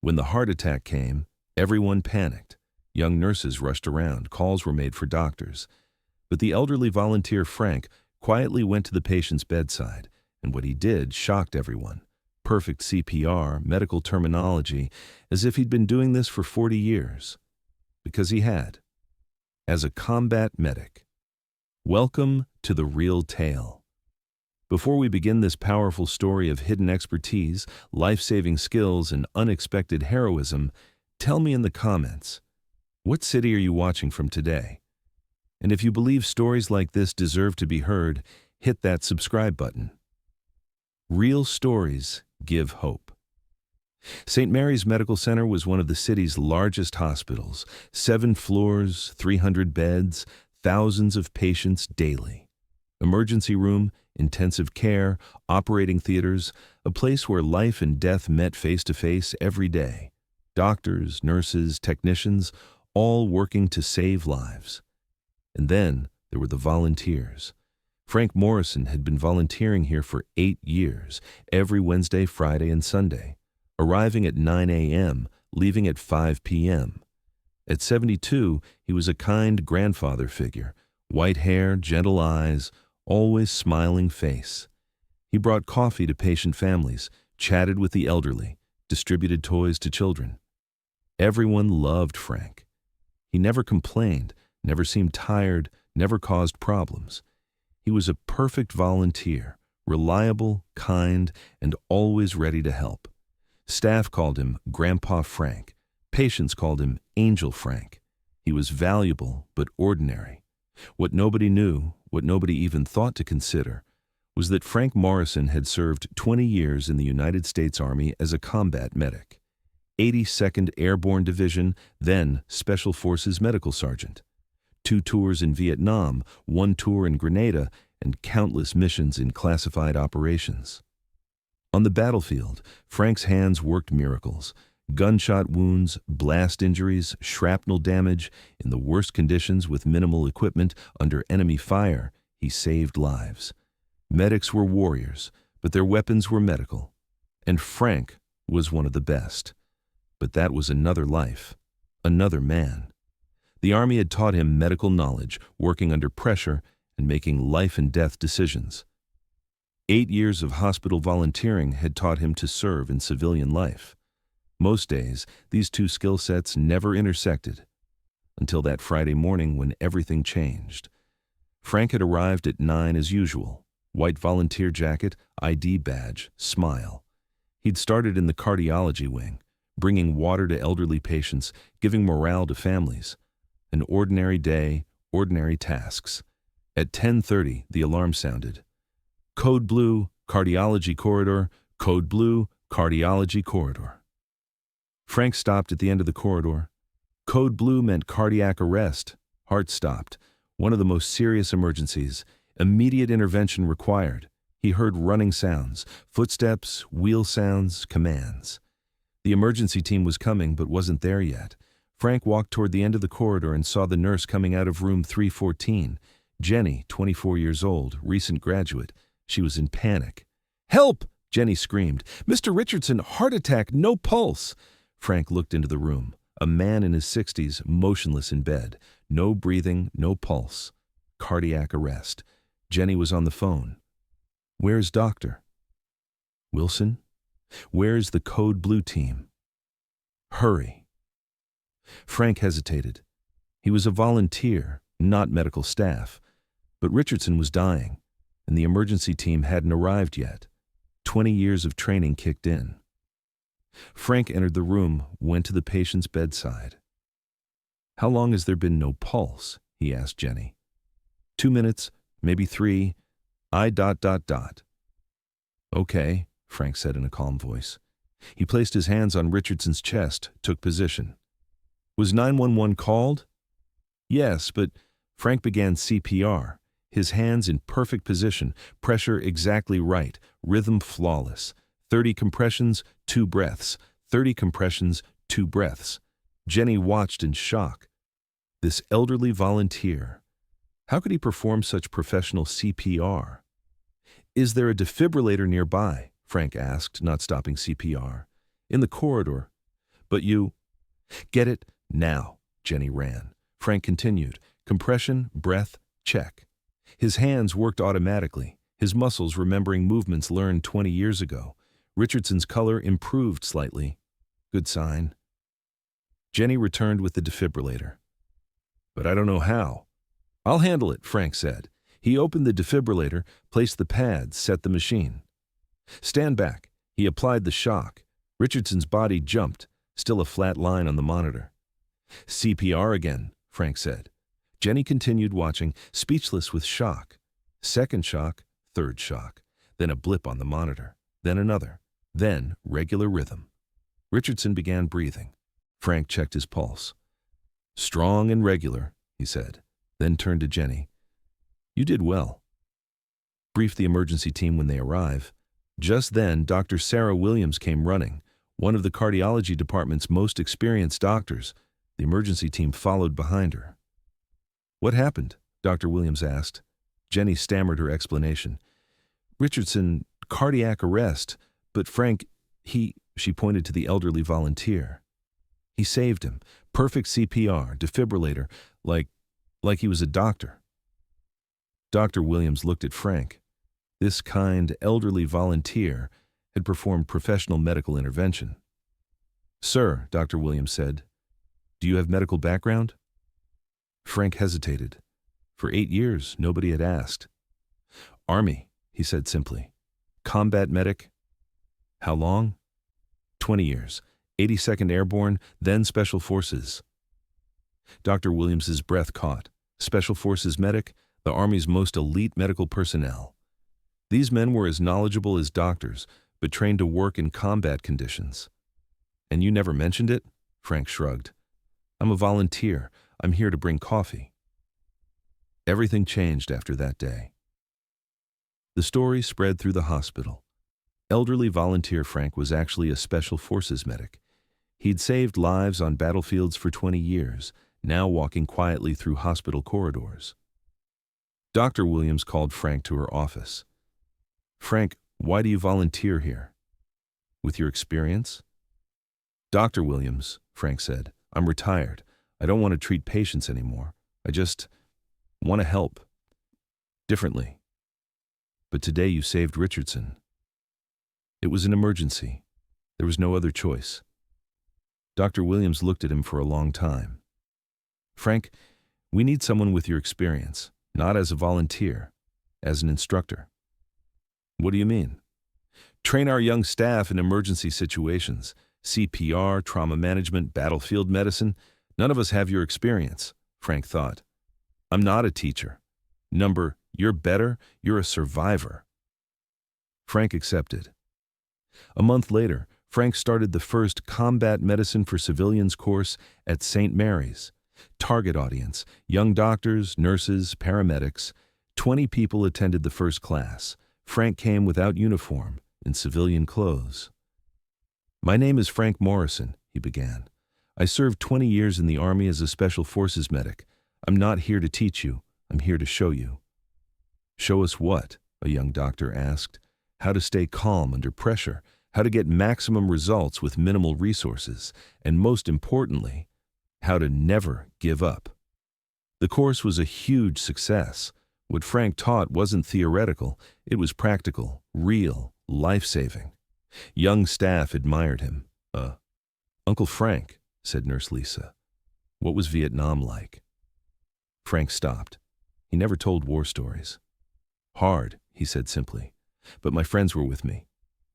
When the heart attack came, everyone panicked. Young nurses rushed around, calls were made for doctors. But the elderly volunteer Frank quietly went to the patient's bedside, and what he did shocked everyone. Perfect CPR, medical terminology, as if he'd been doing this for 40 years. Because he had. As a combat medic. Welcome to the real tale. Before we begin this powerful story of hidden expertise, life-saving skills, and unexpected heroism, tell me in the comments, what city are you watching from today? And if you believe stories like this deserve to be heard, hit that subscribe button. Real stories give hope. St. Mary's Medical Center was one of the city's largest hospitals, 7 floors, 300 beds, thousands of patients daily. Emergency room, intensive care, operating theaters, a place where life and death met face to face every day. Doctors, nurses, technicians, all working to save lives. And then there were the volunteers. Frank Morrison had been volunteering here for 8 years, every Wednesday, Friday, and Sunday, arriving at 9 a.m., leaving at 5 p.m. At 72, he was a kind grandfather figure, white hair, gentle eyes, always smiling face. He brought coffee to patient families, chatted with the elderly, distributed toys to children. Everyone loved Frank. He never complained, never seemed tired, never caused problems. He was a perfect volunteer, reliable, kind, and always ready to help. Staff called him Grandpa Frank. Patients called him Angel Frank. He was valuable but ordinary. What nobody knew, what nobody even thought to consider, was that Frank Morrison had served 20 years in the United States Army as a combat medic. 82nd Airborne Division, then Special Forces Medical Sergeant. 2 tours in Vietnam, 1 tour in Grenada, and countless missions in classified operations. On the battlefield, Frank's hands worked miracles. Gunshot wounds, blast injuries, shrapnel damage, in the worst conditions with minimal equipment under enemy fire, he saved lives. Medics were warriors, but their weapons were medical. And Frank was one of the best. But that was another life, another man. The Army had taught him medical knowledge, working under pressure, and making life and death decisions. 8 years of hospital volunteering had taught him to serve in civilian life. Most days, these two skill sets never intersected, until that Friday morning when everything changed. Frank had arrived at 9 as usual, white volunteer jacket, ID badge, smile. He'd started in the cardiology wing, bringing water to elderly patients, giving morale to families. An ordinary day, ordinary tasks. At 10:30, the alarm sounded. Code blue, cardiology corridor, code blue, cardiology corridor. Frank stopped at the end of the corridor. Code blue meant cardiac arrest. Heart stopped. One of the most serious emergencies. Immediate intervention required. He heard running sounds, footsteps, wheel sounds, commands. The emergency team was coming, but wasn't there yet. Frank walked toward the end of the corridor and saw the nurse coming out of room 314. Jenny, 24 years old, recent graduate. She was in panic. "Help!" Jenny screamed. "Mr. Richardson, heart attack, no pulse." Frank looked into the room. A man in his 60s, motionless in bed. No breathing, no pulse. Cardiac arrest. Jenny was on the phone. "Where's Doctor?" "Wilson? Where's the Code Blue team?" "Hurry." Frank hesitated. He was a volunteer, not medical staff. But Richardson was dying, and the emergency team hadn't arrived yet. 20 years of training kicked in. Frank entered the room, went to the patient's bedside. "How long has there been no pulse?" he asked Jenny. 2 minutes, maybe 3. "Okay," Frank said in a calm voice. He placed his hands on Richardson's chest, took position. "Was 911 called?" "Yes, but..." Frank began CPR. His hands in perfect position, pressure exactly right, rhythm flawless. 30 compressions, 2 breaths. 30 compressions, 2 breaths. Jenny watched in shock. This elderly volunteer. How could he perform such professional CPR? "Is there a defibrillator nearby?" Frank asked, not stopping CPR. "In the corridor." But you— Get it now, Jenny ran. Frank continued. Compression, breath, check. His hands worked automatically, his muscles remembering movements learned 20 years ago. Richardson's color improved slightly. Good sign. Jenny returned with the defibrillator. But I don't know how. I'll handle it, Frank said. He opened the defibrillator, placed the pads, set the machine. Stand back. He applied the shock. Richardson's body jumped, still a flat line on the monitor. CPR again, Frank said. Jenny continued watching, speechless with shock. Second shock, third shock, then a blip on the monitor, then another, then regular rhythm. Richardson began breathing. Frank checked his pulse. Strong and regular, he said, then turned to Jenny. You did well. Briefed the emergency team when they arrive. Just then, Dr. Sarah Williams came running, one of the cardiology department's most experienced doctors. The emergency team followed behind her. What happened? Dr. Williams asked. Jenny stammered her explanation. Richardson, cardiac arrest, but Frank, she pointed to the elderly volunteer. He saved him. Perfect CPR, defibrillator, like he was a doctor. Dr. Williams looked at Frank. This kind, elderly volunteer had performed professional medical intervention. Sir, Dr. Williams said, do you have medical background? Frank hesitated. For 8 years, nobody had asked. Army, he said simply. Combat medic. How long? 20 years. 82nd Airborne, then Special Forces. Dr. Williams's breath caught. Special Forces medic, the Army's most elite medical personnel. These men were as knowledgeable as doctors, but trained to work in combat conditions. And you never mentioned it? Frank shrugged. I'm a volunteer. I'm here to bring coffee. Everything changed after that day. The story spread through the hospital. Elderly volunteer Frank was actually a Special Forces medic. He'd saved lives on battlefields for 20 years, now walking quietly through hospital corridors. Dr. Williams called Frank to her office. Frank, why do you volunteer here? With your experience? Dr. Williams, Frank said, I'm retired. I don't want to treat patients anymore. I just want to help. Differently. But today you saved Richardson. It was an emergency. There was no other choice. Dr. Williams looked at him for a long time. Frank, we need someone with your experience, not as a volunteer, as an instructor. What do you mean? Train our young staff in emergency situations, CPR, trauma management, battlefield medicine. None of us have your experience, Frank thought. I'm not a teacher. Number, you're better, you're a survivor. Frank accepted. A month later, Frank started the first Combat Medicine for Civilians course at St. Mary's. Target audience, young doctors, nurses, paramedics. 20 people attended the first class. Frank came without uniform, in civilian clothes. My name is Frank Morrison, he began. I served 20 years in the Army as a Special Forces medic. I'm not here to teach you. I'm here to show you. Show us what? A young doctor asked. How to stay calm under pressure, how to get maximum results with minimal resources, and most importantly, how to never give up. The course was a huge success. What Frank taught wasn't theoretical, it was practical, real, life-saving. Young staff admired him. Uncle Frank, said Nurse Lisa. What was Vietnam like? Frank stopped. He never told war stories. Hard, he said simply. But my friends were with me.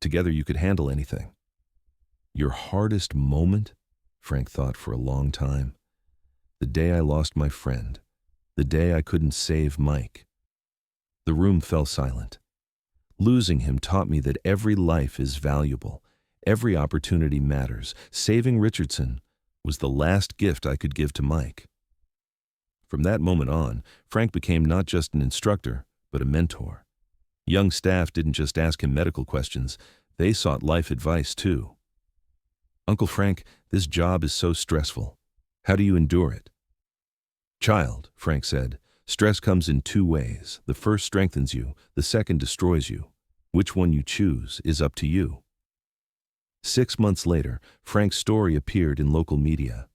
Together you could handle anything. Your hardest moment? Frank thought for a long time. The day I lost my friend. The day I couldn't save Mike. The room fell silent. Losing him taught me that every life is valuable. Every opportunity matters. Saving Richardson was the last gift I could give to Mike. From that moment on, Frank became not just an instructor, but a mentor. Young staff didn't just ask him medical questions, they sought life advice too. Uncle Frank, this job is so stressful. How do you endure it? Child, Frank said, stress comes in 2 ways. The first strengthens you, the second destroys you. Which one you choose is up to you. 6 months later, Frank's story appeared in local media.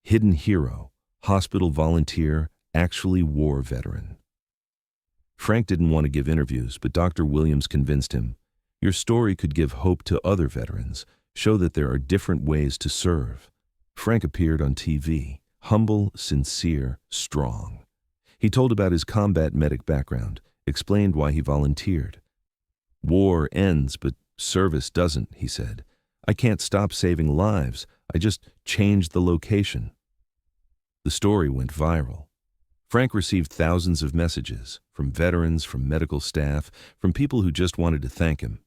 Hidden hero, hospital volunteer, actually war veteran. Frank didn't want to give interviews, but Dr. Williams convinced him. Your story could give hope to other veterans, show that there are different ways to serve. Frank appeared on TV, humble, sincere, strong. He told about his combat medic background, explained why he volunteered. War ends, but service doesn't, he said. I can't stop saving lives. I just changed the location. The story went viral. Frank received thousands of messages, from veterans, from medical staff, from people who just wanted to thank him.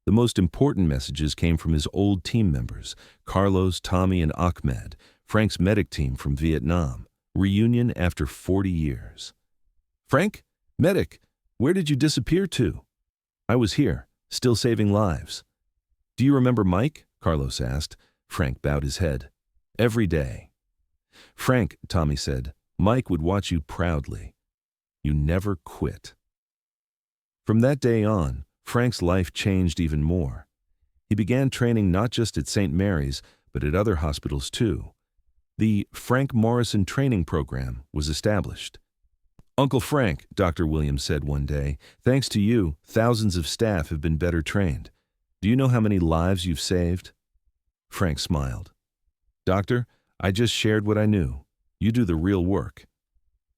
The most important messages came from his old team members, Carlos, Tommy, and Ahmed, Frank's medic team from Vietnam. Reunion after 40 years. Frank, medic, where did you disappear to? I was here, still saving lives. Do you remember Mike? Carlos asked. Frank bowed his head. Every day. Frank, Tommy said, Mike would watch you proudly. You never quit. From that day on, Frank's life changed even more. He began training not just at St. Mary's, but at other hospitals too. The Frank Morrison training program was established. Uncle Frank, Dr. Williams said one day, thanks to you, thousands of staff have been better trained. Do you know how many lives you've saved? Frank smiled. Doctor, I just shared what I knew. You do the real work.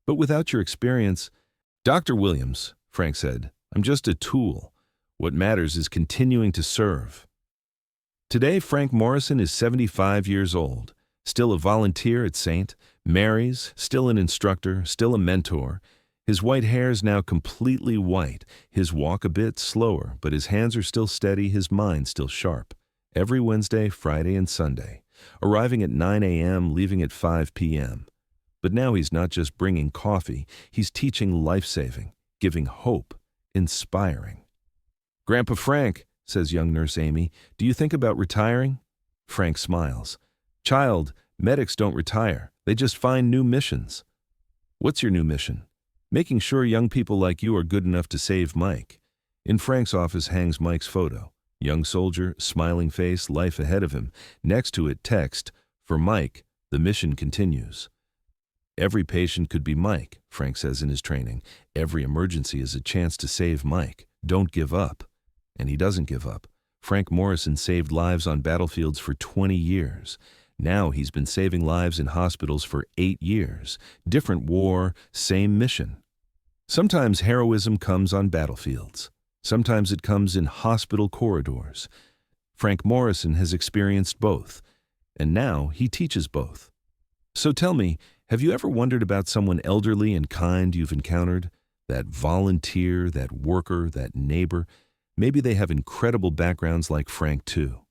But without your experience, Dr. Williams, Frank said, I'm just a tool. What matters is continuing to serve. Today, Frank Morrison is 75 years old, still a volunteer at St. Mary's, still an instructor, still a mentor. His white hair is now completely white, his walk a bit slower, but his hands are still steady, his mind still sharp. Every Wednesday, Friday, and Sunday, arriving at 9 a.m., leaving at 5 p.m. But now he's not just bringing coffee, he's teaching life-saving, giving hope, inspiring. Grandpa Frank, says young nurse Amy, do you think about retiring? Frank smiles. Child, medics don't retire, they just find new missions. What's your new mission? Making sure young people like you are good enough to save Mike. In Frank's office hangs Mike's photo. Young soldier, smiling face, life ahead of him. Next to it, text, for Mike, the mission continues. Every patient could be Mike, Frank says in his training. Every emergency is a chance to save Mike. Don't give up. And he doesn't give up. Frank Morrison saved lives on battlefields for 20 years. Now he's been saving lives in hospitals for 8 years. Different war, same mission. Sometimes heroism comes on battlefields. Sometimes it comes in hospital corridors. Frank Morrison has experienced both, and now he teaches both. So tell me, have you ever wondered about someone elderly and kind you've encountered? That volunteer, that worker, that neighbor? Maybe they have incredible backgrounds like Frank too.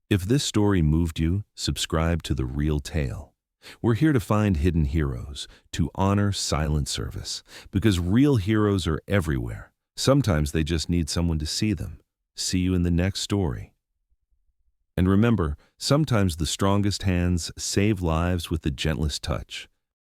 If this story moved you, subscribe to The Real Tale. We're here to find hidden heroes, to honor silent service, because real heroes are everywhere. Sometimes they just need someone to see them. See you in the next story. And remember, sometimes the strongest hands save lives with the gentlest touch.